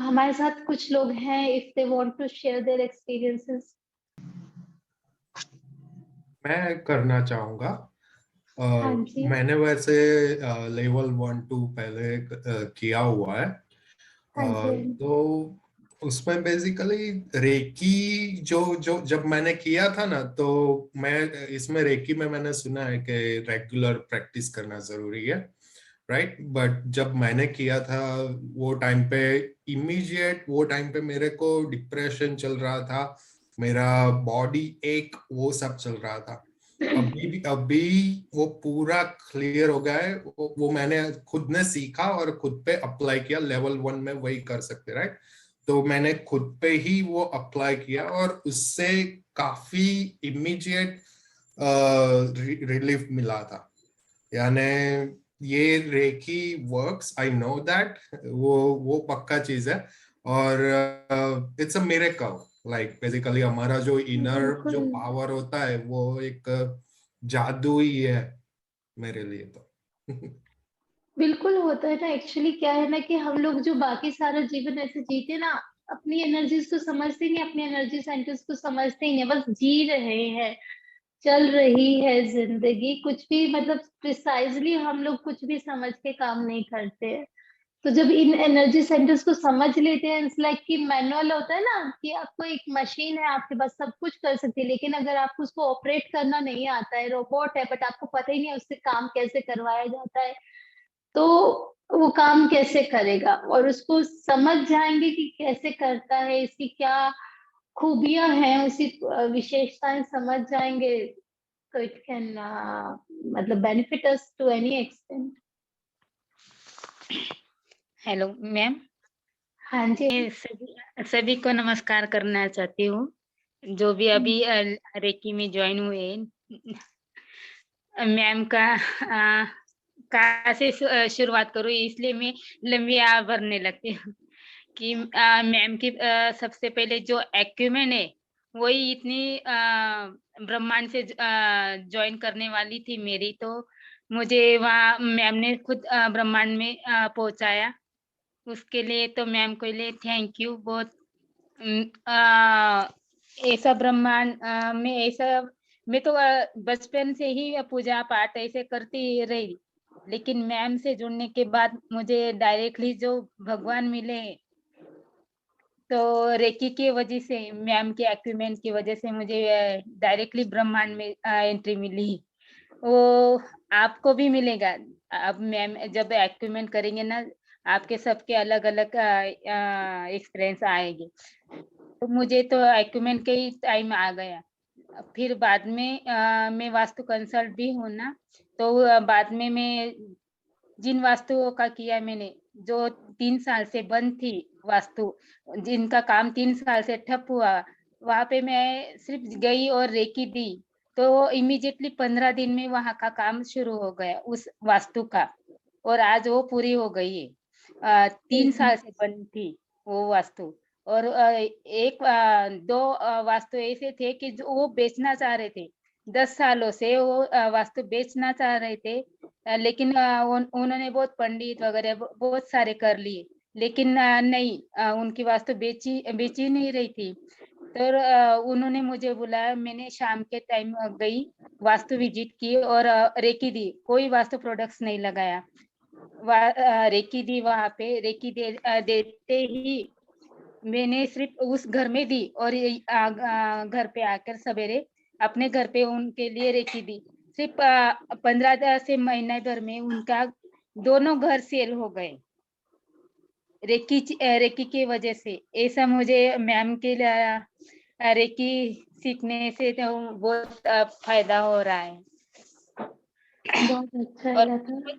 हमारे साथ कुछ लोग हैं, if they want to share their experiences. मैं करना चाहूंगा। हाँ जी। मैंने वैसे लेवल 1 2 पहले किया हुआ है। हाँ जी। तो उसमें बेसिकली रेकी जो जो जब मैंने किया था ना, तो मैं इसमें रेकी में मैंने सुना है कि रेगुलर प्रैक्टिस करना जरूरी है, राइट। बट जब मैंने किया था वो टाइम पे, इमीडिएट वो टाइम पे मेरे को डिप्रेशन चल रहा था, मेरा बॉडी एक वो सब चल रहा था। अभी वो पूरा क्लियर हो गया है। वो मैंने खुद ने सीखा और खुद पे अप्लाई किया। लेवल 1 में वही कर सकते, राइट। तो मैंने खुद पे ही वो अप्लाई किया और उससे काफी इमीडिएट रिलीफ मिला था। यानी ये reiki works, I know that. वो पक्का चीज है। और it's a miracle. Like basically हमारा जो इनर जो बिल्कुल। पावर होता है वो एक जादू ही है मेरे लिए तो। बिल्कुल होता है ना। एक्चुअली क्या है ना कि हम लोग जो बाकी सारा जीवन ऐसे जीते ना, अपनी एनर्जीज को समझते नहीं, अपने एनर्जी सेंटर्स को समझते ही नहीं, बस जी रहे हैं, चल रही है जिंदगी। कुछ भी मतलब प्रिसाइजली हम लोग कुछ भी समझ के काम नहीं करते हैं। तो जब इन एनर्जी सेंटर्स को समझ लेते हैं, इट्स लाइक कि मैनुअल होता है ना, कि आपको एक मशीन है आपके पास, सब कुछ कर सकती है, लेकिन अगर आपको उसको ऑपरेट करना नहीं आता है, रोबोट है बट आपको पता ही नहीं है उससे काम कैसे करवाया जाता है, तो वो काम कैसे करेगा। और उसको समझ जाएंगे कि कैसे करता है, इसकी क्या खूबियां हैं, उसकी विशेषताएं समझ जाएंगे, तो इट कैन मतलब benefit us to any extent. Hello ma'am. हाँ जी। मैं सभी सभी को नमस्कार करना चाहती हूँ, जो भी अभी रेकी में ज्वाइन हुए हैं। मैम का कहाँ से शुरुआत करूँ, इसलिए मैं लंबी आ भरने लगती हूँ कि मैम की सबसे पहले जो एक्यूमेंट है वही इतनी ब्रह्मांड से ज्वाइन करने वाली थी मेरी, तो मुझे वहाँ मैम ने खुद ब्रह्मांड में पहुँचाया। उसके लिए तो मैम को लिए थैंक यू बहुत। उम, अ, ऐसा ब्रह्मांड में ऐसा मैं तो बचपन से ही पूजा पाठ ऐसे करती रही, लेकिन मैम से जुड़ने के बाद मुझे डायरेक्टली जो भगवान मिले, तो रेकी की वजह से, मैम के एक्विपमेंट की वजह से मुझे डायरेक्टली ब्रह्मांड में एंट्री मिली। वो आपको भी मिलेगा। अब मैम जब एक्विपमेंट करेंगे ना, आपके सबके अलग-अलग एक्सपीरियंस आएँगे। तो मुझे तो एक्विपमेंट के ही टाइम आ गया। फिर बाद में मैं वास्तु कंसल्ट भी हूँ ना, तो बाद में मैं जिन वास्तुओं का किया मैंने, जो 3 साल से बंद थी वास्तु, जिनका काम 3 साल से ठप हुआ, वहाँ पे मैं सिर्फ़ गई और रेकी दी, तो इमीडिएटली 15 दिन में वहाँ का काम शुरू हो गया उस वास्तु का, और आज वो पूरी हो गई है। 3 साल से बंद थी वो वास्तु। और 2 वास्तु ऐसे थे कि जो वो बेचना चाह रहे थे। 10 सालों से वो वास्तु बेचना चाह रहे थे, लेकिन उन्होंने बहुत पंडित वगैरह बहुत सारे कर लिए, लेकिन नहीं, उनकी वास्तु बेची नहीं रही थी। तो उन्होंने मुझे बुलाया, मैंने शाम के टाइम गई, वास्तु विजिट की और रेकी दी, कोई वास्तु प्रोडक्ट्स नहीं लगाया। रेकी दी वहाँ पे, रेकी देते ही मैंने सिर्फ़ उस घर में दी और घर पे आकर सवेरे अपने घर पे उनके लिए रेकी दी। सिर्फ़ 15 से महीने भर में उनका दोनों घर सेल हो गए। रेकी की वजह से। ऐसा मुझे मैम के रेकी सीखने से तो बहुत फ़ायदा हो रहा है। बहुत अच्छा और लगा।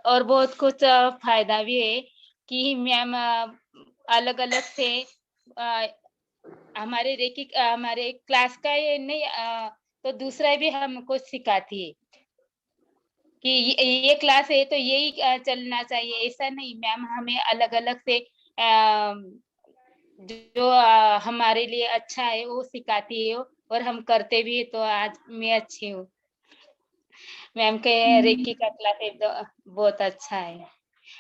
और बहुत कुछ फ़ायदा भी है कि मैम अलग-अलग से अ, हमारे क्लास का ये नहीं, तो दूसरा भी हमको सिखाती है कि ये क्लास है तो यही चलना चाहिए, ऐसा नहीं। मैम हमें अलग-अलग से जो हमारे लिए अच्छा है वो सिखाती है, और हम करते भी हैं, तो आज मैं अच्छी हूँ। मैम के रेकी का क्लास एकदम बहुत अच्छा है।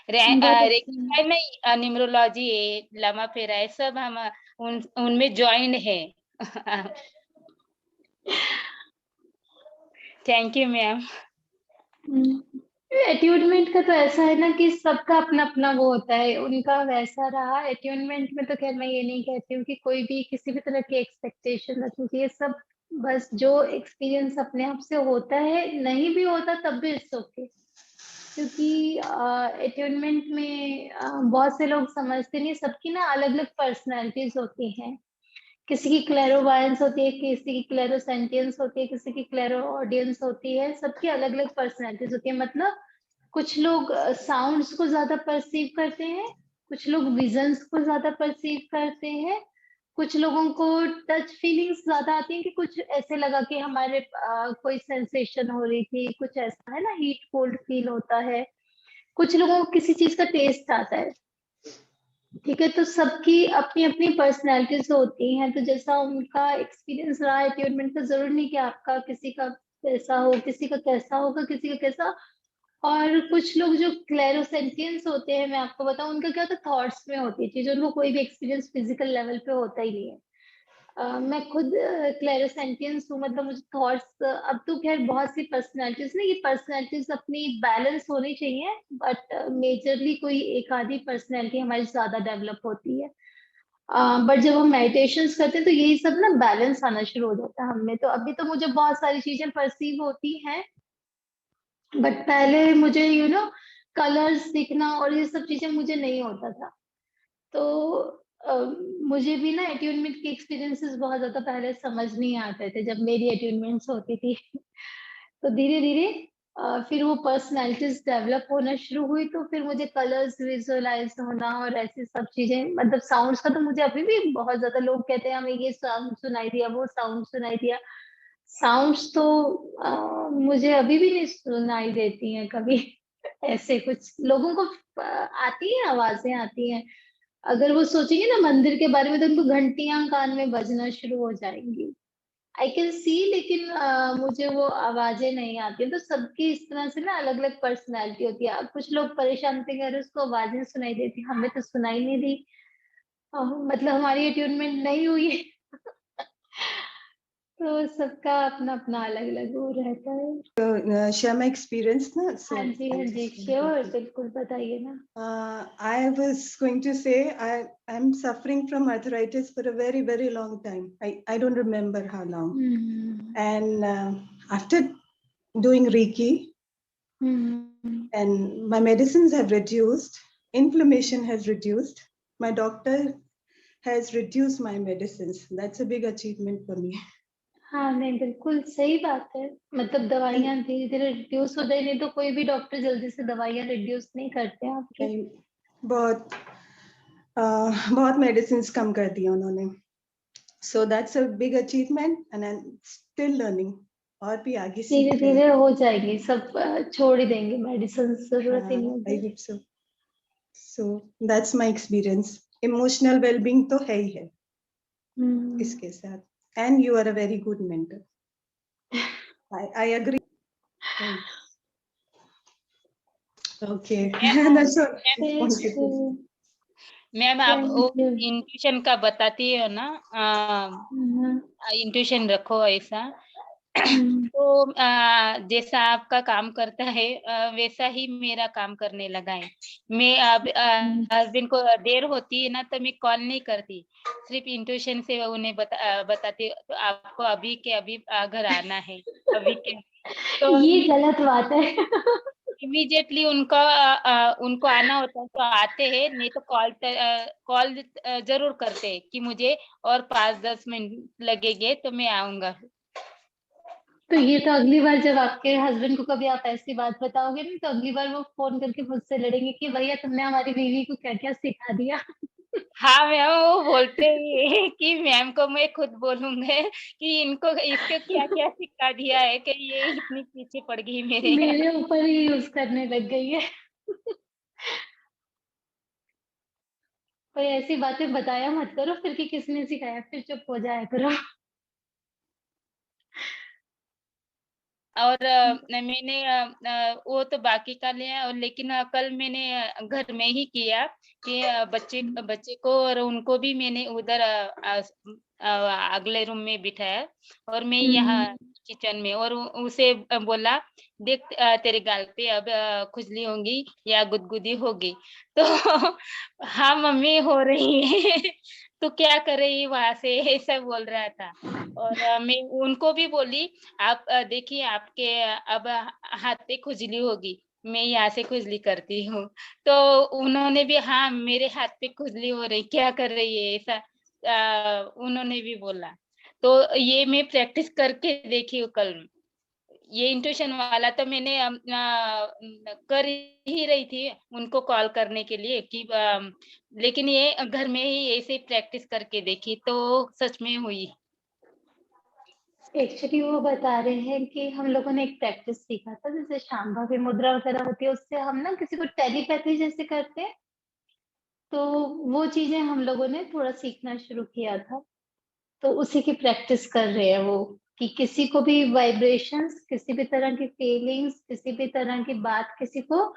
बहुत रेकी अच्छा का नहीं, न्यूमरोलॉजी है, लमा फेरा है, सब हम उनमें ज्वाइन है। Thank you ma'am. एट्यूनमेंट का तो ऐसा है ना कि सबका अपना अपना वो होता है, उनका वैसा रहा। एट्यूनमेंट में तो खैर मैं ये नहीं कहती हूँ कि कोई भी किसी भी तरह की एक्सपेक्टेशन रखनी चाहिए। सब बस जो एक्सपीरियंस अपने आप से होता है, नहीं भी होता तब भी इट्स ओके। क्योंकि एट्यूनमेंट में बहुत से लोग समझते नहीं, सबकी ना अलग अलग पर्सनैलिटीज होती हैं। किसी की क्लैरोवायंस होती है, किसी की क्लैरोसेंटियंस होती है, किसी की क्लैरो ऑडियंस होती है। सबकी अलग अलग पर्सनैलिटीज होती है। मतलब कुछ लोग साउंड्स को ज्यादा परसीव करते हैं, कुछ लोग विजन्स को ज्यादा परसीव करते हैं, कुछ लोगों को टच फीलिंग्स ज्यादा आती है कि कुछ ऐसे लगा कि हमारे कोई सेंसेशन हो रही थी, कुछ ऐसा है ना, हीट कोल्ड फील होता है। कुछ लोगों को किसी चीज का टेस्ट आता है। ठीक है, तो सबकी अपनी अपनी पर्सनैलिटीज होती हैं। तो जैसा उनका एक्सपीरियंस रहा है ट्रीटमेंट का, जरूर नहीं कि आपका किसी का कैसा हो, किसी का कैसा होगा, किसी का कैसा। और कुछ लोग जो क्लेरोसेंटियंस होते हैं, मैं आपको बताऊं उनका क्या होता है, थॉट्स में होती है चीज, उनको कोई भी एक्सपीरियंस फिजिकल लेवल पे होता ही नहीं है। मैं खुद क्लेरोसेंटियंस हूँ। मतलब मुझे थॉट्स, अब तो खैर बहुत सी पर्सनैलिटीज ना, ये पर्सनैलिटीज अपनी बैलेंस होनी चाहिए, बट मेजरली कोई एक आधी पर्सनैलिटी हमारी ज्यादा डेवलप होती है। बट जब हम मेडिटेशंस करते हैं तो यही सब ना बैलेंस आना शुरू हो जाता है हमें। तो अभी तो मुझे बहुत सारी चीजें परसीव होती हैं, बट पहले मुझे कलर्स दिखना और ये सब चीजें मुझे नहीं होता था। तो अ, मुझे भी ना एट्यूनमेंट के एक्सपीरियंसेस बहुत ज्यादा पहले समझ नहीं आते थे जब मेरी एट्यूनमेंट्स होती थी। तो धीरे धीरे फिर वो पर्सनैलिटीज डेवलप होना शुरू हुई, तो फिर मुझे कलर्स विजुअलाइज होना और ऐसी सब चीजें। मतलब साउंड्स का तो मुझे अभी भी बहुत ज्यादा, लोग कहते हैं हमें ये साउंड सुनाई दिया, वो साउंड सुनाई दिया। साउंड्स तो मुझे अभी भी नहीं सुनाई देती हैं कभी। ऐसे कुछ लोगों को आती है, आवाजें आती हैं। अगर वो सोचेंगे ना मंदिर के बारे में तो उनको घंटियां कान में बजना शुरू हो जाएंगी। आई कैन सी, लेकिन मुझे वो आवाजें नहीं आती। तो सबकी इस तरह से ना अलग अलग पर्सनैलिटी होती है। अब कुछ लोग परेशान थे, कह रहे उसको आवाजें सुनाई देती, हमें तो सुनाई नहीं दी। मतलब हमारी अट्यूनमेंट नहीं हुई है। तो सबका अपना अपना अलग अलग वो रहता है। Share my experience na, हाँ so जी, I हाँ जी, just श्योर, बिल्कुल बताइए ना। I was going to say I'm suffering from arthritis for a very very long time. I don't remember how long. And after doing Reiki, and my medicines have reduced, inflammation has reduced. My doctor has reduced my medicines. That's a big achievement for me. हाँ, नहीं बिल्कुल सही बात है। मतलब दवाइयाँ धीरे धीरे रिड्यूस हो जाए, नहीं तो कोई भी डॉक्टर जल्दी से दवाइयाँ रिड्यूस नहीं करते हैं आपकी। बहुत बहुत मेडिसिन कम कर दिया उन्होंने। So that's a big achievement and I'm still learning. और भी आगे धीरे सीख रहे धीरे हैं। हो जाएगी सब, छोड़ ही देंगे मेडिसिन, जरूरत ही नहीं I होगी। hope so. So that's my experience. Emotional well-being तो है ही है इसके साथ. And you are a very good mentor. I agree. Okay. That's all I wanted to say. Ma'am आप वो इंट्यूशन का बताती हो ना, इंट्यूशन रखो ऐसा। तो जैसा आपका काम करता है वैसा ही मेरा काम करने लगा है। मैं अब हस्बैंड को देर होती है ना तो मैं कॉल नहीं करती, सिर्फ इंट्यूशन से उन्हें बताती तो आपको अभी के अभी घर आना है, अभी के। तो ये गलत बात है। इमीडिएटली उनको आना होता है तो आते हैं, नहीं तो कॉल जरूर करते हैं कि मुझे और 5-10 मिनट लगेंगे तो मैं आऊंगा। तो ये तो अगली बार जब आपके हस्बैंड को कभी आप ऐसी बात बताओगे ना, तो अगली बार वो फोन करके मुझसे लड़ेंगे कि भैया तुमने हमारी बीवी को क्या क्या सिखा दिया। हाँ मैम, वो बोलते ही है कि मैम को मैं खुद बोलूंगा कि इसको क्या क्या सिखा दिया है कि ये इतनी पीछे पड़ गई मेरे। मेरे ऊपर ही यूज करने लग गई है। कोई ऐसी बातें बताया मत करो फिर कि किसने सिखाया, फिर चुप हो जाया करो। और मैंने वो तो बाकी का लिया, और लेकिन कल मैंने घर में ही किया कि बच्चे को और उनको भी मैंने उधर अगले रूम में बिठाया, और मैं यहाँ किचन में, और उसे बोला, देख तेरे गाल पे अब खुजली होगी या गुदगुदी होगी। तो हाँ मम्मी हो रही है। तो क्या कर रही वहां से, ऐसा बोल रहा था। और मैं उनको भी बोली, आप देखिए आपके अब हाथ पे खुजली होगी, मैं यहाँ से खुजली करती हूँ। तो उन्होंने भी, हाँ मेरे हाथ पे खुजली हो रही, क्या कर रही है ऐसा, उन्होंने भी बोला। तो ये मैं प्रैक्टिस करके देखी हूँ कल। ये इंट्यूशन वाला तो मैंने कर ही रही थी उनको कॉल करने के लिए कि लेकिन ये घर में ही ऐसे प्रैक्टिस करके देखी तो सच में हुई। एक्चुअली वो बता रहे हैं कि हम लोगों ने एक प्रैक्टिस सीखा था, जैसे शांभवी मुद्रा वगैरह होती है, उससे हम ना किसी को टेलीपैथी जैसे करते हैं, तो वो चीजें हम लोगों ने थोड़ा सीखना शुरू किया था। तो उसी की प्रैक्टिस कर रहे हैं वो, कि किसी को भी वाइब्रेशंस, किसी भी तरह की फीलिंग्स, किसी भी तरह की बात किसी को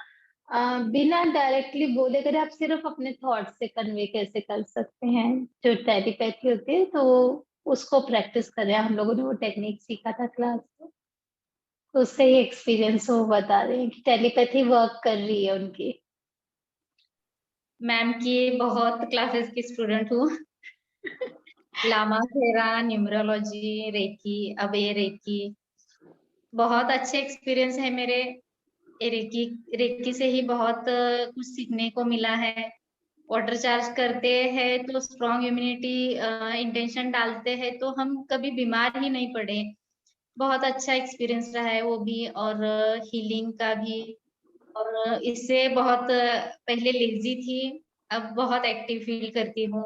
बिना डायरेक्टली बोले करे आप सिर्फ अपने थॉट से कन्वे कैसे कर सकते हैं, जो टेलीपैथी होती है, तो उसको प्रैक्टिस कर रहे हैं हम लोगों ने। वो टेक्निक सीखा था क्लास में, तो उसका ही एक्सपीरियंस वो बता रहे हैं कि टेलीपैथी वर्क कर रही है उनकी। मैम की बहुत क्लासेस की स्टूडेंट हूँ। लामा थेरा, न्यूमरोलॉजी, रेकी, अब ये रेकी, बहुत अच्छे एक्सपीरियंस है मेरे। रेकी रेकी से ही बहुत कुछ सीखने को मिला है। वाटर चार्ज करते हैं तो स्ट्रॉन्ग इम्यूनिटी इंटेंशन डालते हैं तो हम कभी बीमार ही नहीं पड़े। बहुत अच्छा एक्सपीरियंस रहा है वो भी, और हीलिंग का भी। और इससे बहुत पहले लेजी थी, अब बहुत एक्टिव फील करती हूँ।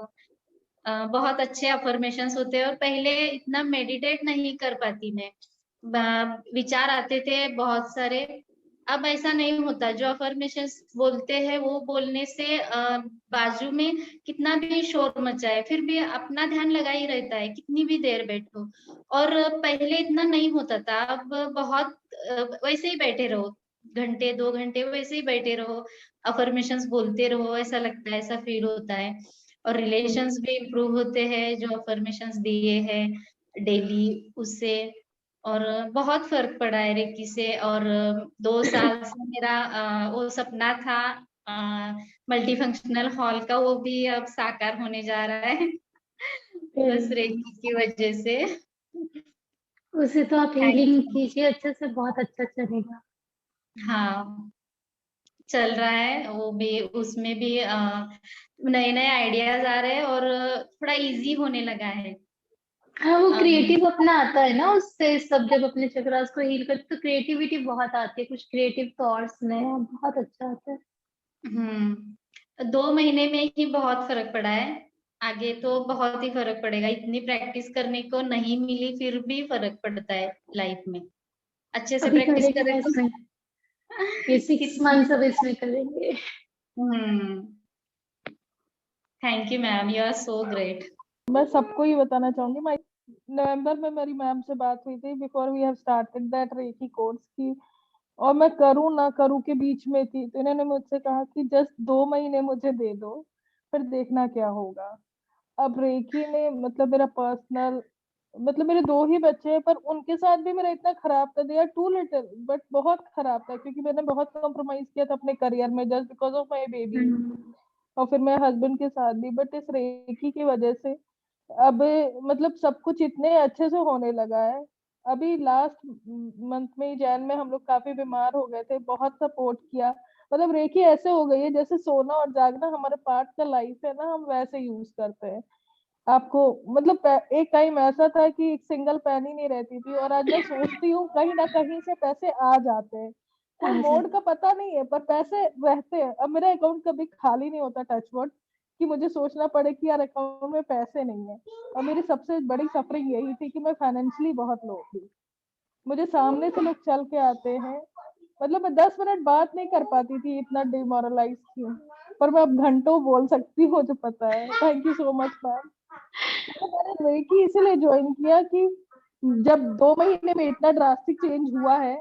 बहुत अच्छे अफर्मेशंस होते हैं, और पहले इतना मेडिटेट नहीं कर पाती मैं, विचार आते थे बहुत सारे। अब ऐसा नहीं होता, जो अफर्मेशंस बोलते हैं वो बोलने से बाजू में कितना भी शोर मचाए फिर भी अपना ध्यान लगा ही रहता है, कितनी भी देर बैठो। और पहले इतना नहीं होता था, अब बहुत वैसे ही बैठे रहो, घंटे 2 घंटे वैसे ही बैठे रहो, अफर्मेशंस बोलते रहो, ऐसा लगता है, ऐसा फील होता है। और रिलेशंस भी इम्प्रूव होते हैं जो अफर्मेशंस दिए हैं डेली उससे। और बहुत फर्क पड़ा है रेकी से। और 2 साल से मेरा वो सपना था मल्टी फंक्शनल हॉल का, वो भी अब साकार होने जा रहा है बस रेकी की वजह से। उसे तो आप थैंक हीलिंग यू। कीजिए अच्छे से, बहुत अच्छा चलेगा। हाँ, चल रहा है वो भी, उसमें भी नए नए आइडियाज आ रहे हैं और थोड़ा इजी होने लगा है। हाँ, वो अम, क्रिएटिव अपना आता है ना उससे, सब जब अपने चक्रास को हील करते तो क्रिएटिविटी बहुत आती है, कुछ क्रिएटिव थॉट्स नए, बहुत अच्छा आता है। 2 महीने में ही बहुत फर्क पड़ा है, आगे तो बहुत ही फर्क पड़ेगा। इतनी प्रैक्टिस करने को नहीं मिली फिर भी फर्क पड़ता है लाइफ में, अच्छे से अभी प्रैक्टिस करेंगे करें ना तो। इसमें, ये 6 मंथ्स अब इसमें करेंगे। Thank you ma'am, you are so great. मैं सबको ही बताना चाहूंगी, मैं नवंबर में मेरी मैम से बात हुई थी before we have started that reiki course की, और मैं करूँ ना करूँ के बीच में थी, तो इन्होंने मुझसे कहा कि जस्ट 2 महीने मुझे दे दो, फिर देखना क्या होगा। अब रेकी ने मतलब मेरा पर्सनल, मतलब मेरे 2 ही बच्चे हैं, पर उनके साथ भी मेरा इतना खराब था, they are too little but बहुत खराब था, क्योंकि मैंने बहुत कॉम्प्रोमाइज किया था अपने करियर में just because of my baby, और फिर मेरे हस्बैंड के साथ भी। बट इस रेकी की वजह से अब मतलब सब कुछ इतने अच्छे से होने लगा है। अभी लास्ट मंथ में ही जैन में हम लोग काफी बीमार हो गए थे, बहुत सपोर्ट किया। मतलब रेकी ऐसे हो गई है जैसे सोना और जागना हमारे पार्ट का लाइफ है ना, हम वैसे यूज करते हैं आपको। मतलब एक टाइम ऐसा था कि एक सिंगल पेनी नहीं रहती थी, और आज मैं सोचती हूँ कहीं ना कहीं से पैसे आ जाते हैं, कोई मोड का पता नहीं है पर पैसे रहते हैं। अब मेरा अकाउंट कभी खाली नहीं होता, टच वुड, कि मुझे सोचना पड़े कि यार अकाउंट में पैसे नहीं है। और मेरी सबसे बड़ी सफरिंग यही थी कि मैं फाइनेंशियली बहुत लो थी, मुझे सामने से लोग चल के आते हैं, मतलब मैं 10 मिनट बात नहीं कर पाती थी, इतना डिमोरलाइज थी। पर मैं अब घंटों बोल सकती हूँ, मुझे पता है। Thank you so much ma'am. तो मैंने रेकी इसीलिए ज्वाइन किया कि जब 2 महीने में इतना ड्रास्टिक चेंज हुआ है,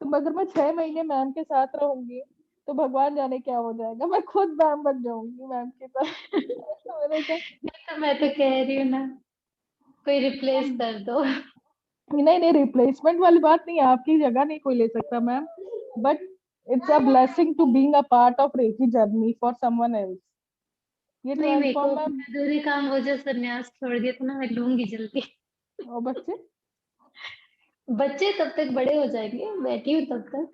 तो अगर मैं 6 महीने मैम के साथ रहूंगी तो भगवान जाने क्या हो जाएगा, मैं खुद मैम बन जाऊंगी मैम की तरह। मैंने कहा नहीं तो मैं तो कह रही हूँ ना, कोई रिप्लेस कर दो। नहीं नहीं, रिप्लेसमेंट वाली बात नहीं है, आपकी जगह नहीं कोई ले सकता ma'am, but it's a blessing to being a part of reiki journey for someone else. ये नहीं, मेरे को ट्रांसफॉर्म मैम। अधूरे काम वो जो संन्यास छोड़ दिया था ना, मैं लूंगी जल्दी। और बच्चे बच्चे तब तक बड़े हो जाएंगे, बैठी हूँ तब तक।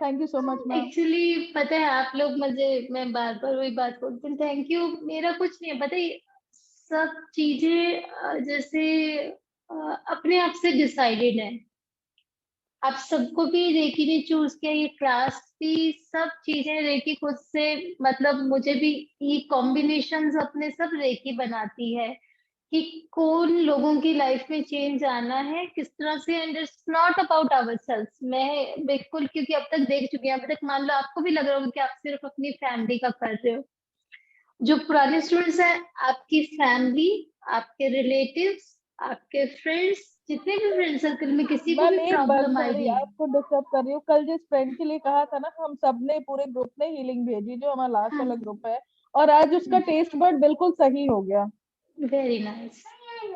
Thank you so much ma'am. Actually पता है आप लोग मुझे, मैं बार बार वही बात बोलती हूँ, थैंक यू। मेरा कुछ नहीं है, पता है सब चीजें जैसे अपने आप से डिसाइडेड है। आप सबको भी रेकी ने चूज किया, ये क्लास भी, सब चीजें रेकी खुद से, मतलब मुझे भी ये कॉम्बिनेशंस अपने सब रेकी बनाती है कि कौन लोगों की लाइफ में चेंज आना है किस तरह से, and it's not about ourselves. मैं बिल्कुल, क्योंकि अब तक देख चुकी हूँ, अब तक मान लो आपको भी लग रहा होगा कि आप सिर्फ अपनी फैमिली का कर रहे हो। जो पुराने स्टूडेंट्स हैं, आपकी फैमिली, आपके रिलेटिव्स, आपके फ्रेंड्स, जितने भी फ्रेंड सर्कल में किसी को भी मैम एक बार प्रॉब्लम सॉरी आएगी। आपको डिस्टर्ब कर रही हूँ, कल जिस फ्रेंड के लिए कहा था ना, हम सबने पूरे ग्रुप ने हीलिंग भेजी, जो हमारा लास्ट वाला ग्रुप है, और आज उसका टेस्ट बर्ड बिल्कुल सही हो गया। Very nice.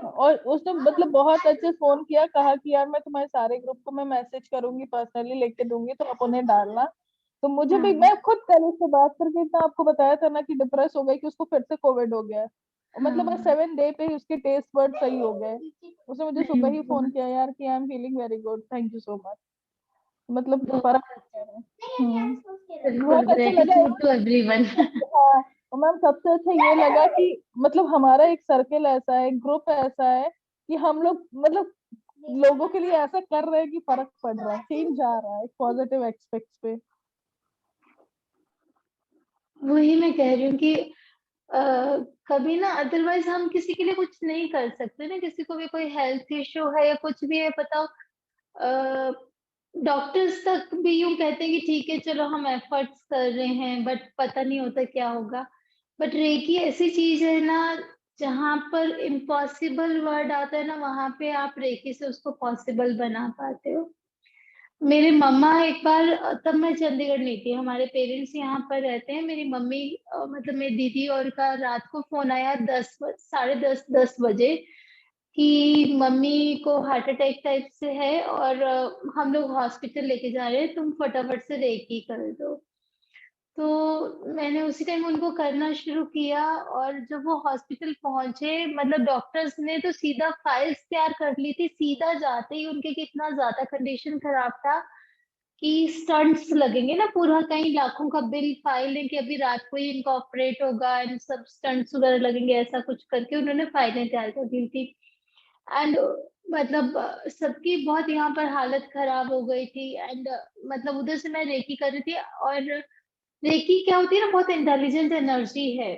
और उसने मतलब बहुत अच्छे फोन किया, कहा कि यार मैं तुम्हारे सारे ग्रुप को मैं मैसेज करूंगी, पर्सनली लिख के दूंगी, तो आप उन्हें डालना। तो मुझे भी, मैं खुद कल उससे बात करके इतना आपको बताया था ना कि डिप्रेस हो गई, कि उसको फिर से कोविड हो गया है, और मतलब बस 7 डे पे ही उसके टेस्ट वर्ड सही हो गए। उसने मुझे सुबह ही फोन किया यार कि I am feeling very good, thank you so much. मतलब फर्क पड़ गया है। बिल्कुल, बहुत अच्छा लगा। Gratitude to everyone. हाँ, और मैम सबसे अच्छा ये लगा कि मतलब हमारा एक सर्कल ऐसा है, एक ग्रुप ऐसा है कि हम लोग मतलब लोगों के लिए ऐसा कर रहे हैं कि फर्क पड़ रहा है, चेंज आ रहा है पॉजिटिव एस्पेक्ट्स पे। वही मैं कह रही हूँ कि कभी ना, अदरवाइज हम किसी के लिए कुछ नहीं कर सकते ना, किसी को भी कोई हेल्थ इश्यू है या कुछ भी है, बताओ, डॉक्टर्स तक भी यूं कहते हैं कि ठीक है चलो हम एफर्ट्स कर रहे हैं, बट पता नहीं होता क्या होगा। बट रेकी ऐसी चीज है ना, जहां पर इम्पॉसिबल वर्ड आता है ना, वहां पे आप रेकी से उसको पॉसिबल बना पाते हो। मेरे मम्मा एक बार, तब मैं चंडीगढ़ नहीं थी, हमारे पेरेंट्स यहाँ पर रहते हैं, मेरी मम्मी मतलब मेरी दीदी और का रात को फोन आया 10, 10:30, 10 बजे कि मम्मी को हार्ट अटैक टाइप से है और हम लोग हॉस्पिटल लेके जा रहे हैं, तुम फटाफट से रेकी कर दो। तो मैंने उसी टाइम उनको करना शुरू किया, और जब वो हॉस्पिटल पहुंचे, मतलब डॉक्टर्स ने तो सीधा फाइल्स तैयार कर ली थी, सीधा जाते ही उनके कितना ज्यादा कंडीशन खराब था कि स्टंट्स लगेंगे ना, पूरा कहीं लाखों का बिल फाइल है कि अभी रात को ही इनका ऑपरेट होगा एंड सब स्टंट्स वगैरह लगेंगे, ऐसा कुछ करके उन्होंने फाइलें तैयार कर दी थी। एंड मतलब सबकी बहुत यहाँ पर हालत खराब हो गई थी, एंड मतलब उधर से मैं रेकी कर रही थी। और रेकी क्या होती है ना, बहुत इंटेलिजेंट एनर्जी है।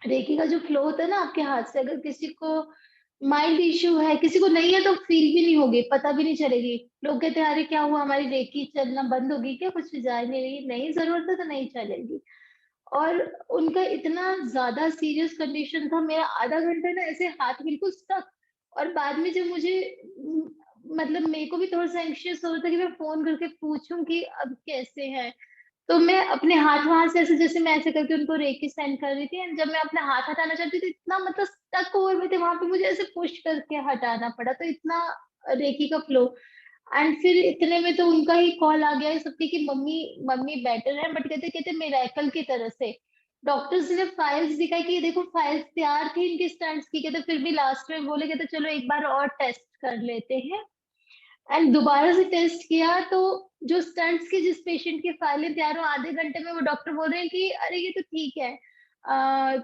रेकी का जो फ्लो होता है ना आपके हाथ से, अगर किसी को माइल्ड इश्यू है, किसी को नहीं है, तो फील भी नहीं होगी, पता भी नहीं चलेगी। लोग कहते हैं अरे क्या हुआ, हमारी रेकी चलना बंद होगी क्या, कुछ जा ही नहीं रही, नहीं जरूरत है तो नहीं चलेगी। और उनका इतना ज्यादा सीरियस कंडीशन था, मेरा आधा घंटा ना ऐसे हाथ बिल्कुल स्टक। और बाद में जब मुझे मतलब मेरे को भी थोड़ा सा एंशियस हो रहा था कि मैं फोन करके पूछूं कि अब कैसे हैं, तो मैं अपने हाथ वहां से ऐसे, जैसे मैं ऐसे करके उनको रेकी सेंड कर रही थी, एंड जब मैं अपने हाथ हटाना चाहती थी, इतना मतलब स्टक हुए हुए थे वहां पे, मुझे ऐसे पुश करके हटाना पड़ा, तो इतना रेकी का फ्लो। एंड फिर इतने में तो उनका ही कॉल आ गया सबके कि मम्मी मम्मी बेटर है, बट कहते कहते मिरेकल की तरह से डॉक्टर्स ने फाइल्स दिखाई कि ये देखो फाइल्स तैयार थी इनके स्टंट्स की, कहते फिर भी लास्ट में बोले कहते चलो एक बार और टेस्ट कर लेते हैं। एंड दोबारा से टेस्ट किया, तो जो स्टंट्स की जिस पेशेंट की फाइलें तैयार हो, आधे घंटे में वो डॉक्टर बोल रहे हैं कि अरे ये तो ठीक है,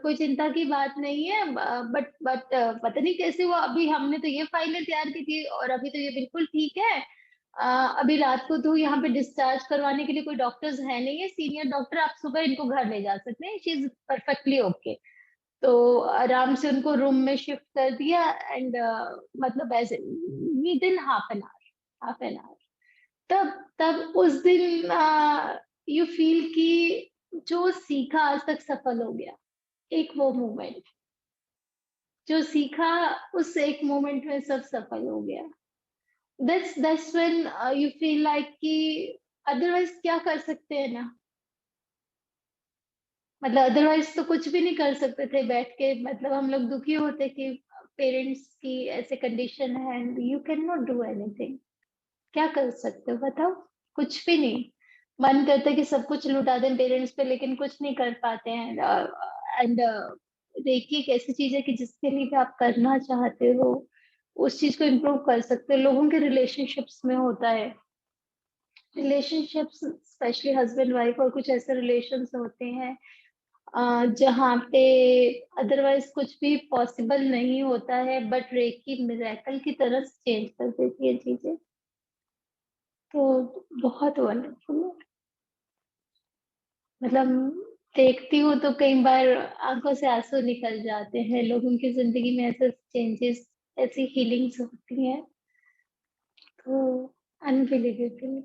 कोई चिंता की बात नहीं है, बट पता नहीं कैसे हुआ, अभी हमने तो ये फाइलें तैयार की थी और अभी तो ये बिल्कुल ठीक है। अभी रात को तो यहाँ पे डिस्चार्ज करवाने के लिए कोई डॉक्टर्स है नहीं है, सीनियर डॉक्टर, आप सुबह इनको घर ले जा सकते हैं, शी इज परफेक्टली ओके। तो आराम से उनको रूम में शिफ्ट कर दिया, एंड मतलब ऐसे with in half an hour. तब तब उस दिन यू फील कि जो सीखा आज तक सफल हो गया, एक वो मोमेंट। जो सीखा उस एक मोमेंट में सब सफल हो गया। that's when you feel like कि अदरवाइज क्या कर सकते हैं ना, मतलब अदरवाइज तो कुछ भी नहीं कर सकते थे बैठ के, मतलब हम लोग दुखी होते कि पेरेंट्स की ऐसे कंडीशन है and you can not do anything. क्या कर सकते हो बताओ, कुछ भी नहीं। मन करता है कि सब कुछ लुटा दें पेरेंट्स पे, लेकिन कुछ नहीं कर पाते हैं। एंड रेकी एक ऐसी चीज है कि जिसके लिए भी आप करना चाहते हो उस चीज को इम्प्रूव कर सकते हो। लोगों के रिलेशनशिप्स में होता है, रिलेशनशिप्स स्पेशली हस्बैंड वाइफ, और कुछ ऐसे रिलेशंस होते हैं जहाँ पे अदरवाइज कुछ भी पॉसिबल नहीं होता है, बट रेकी मिरेकल की तरह चेंज कर देती है चीजें। तो बहुत वंडरफुल है, मतलब देखती हूँ तो कई बार आंखों से आंसू निकल जाते हैं। लोगों की जिंदगी में ऐसे चेंजेस, ऐसी हीलिंग्स होती हैं, तो अनबिलीवेबल।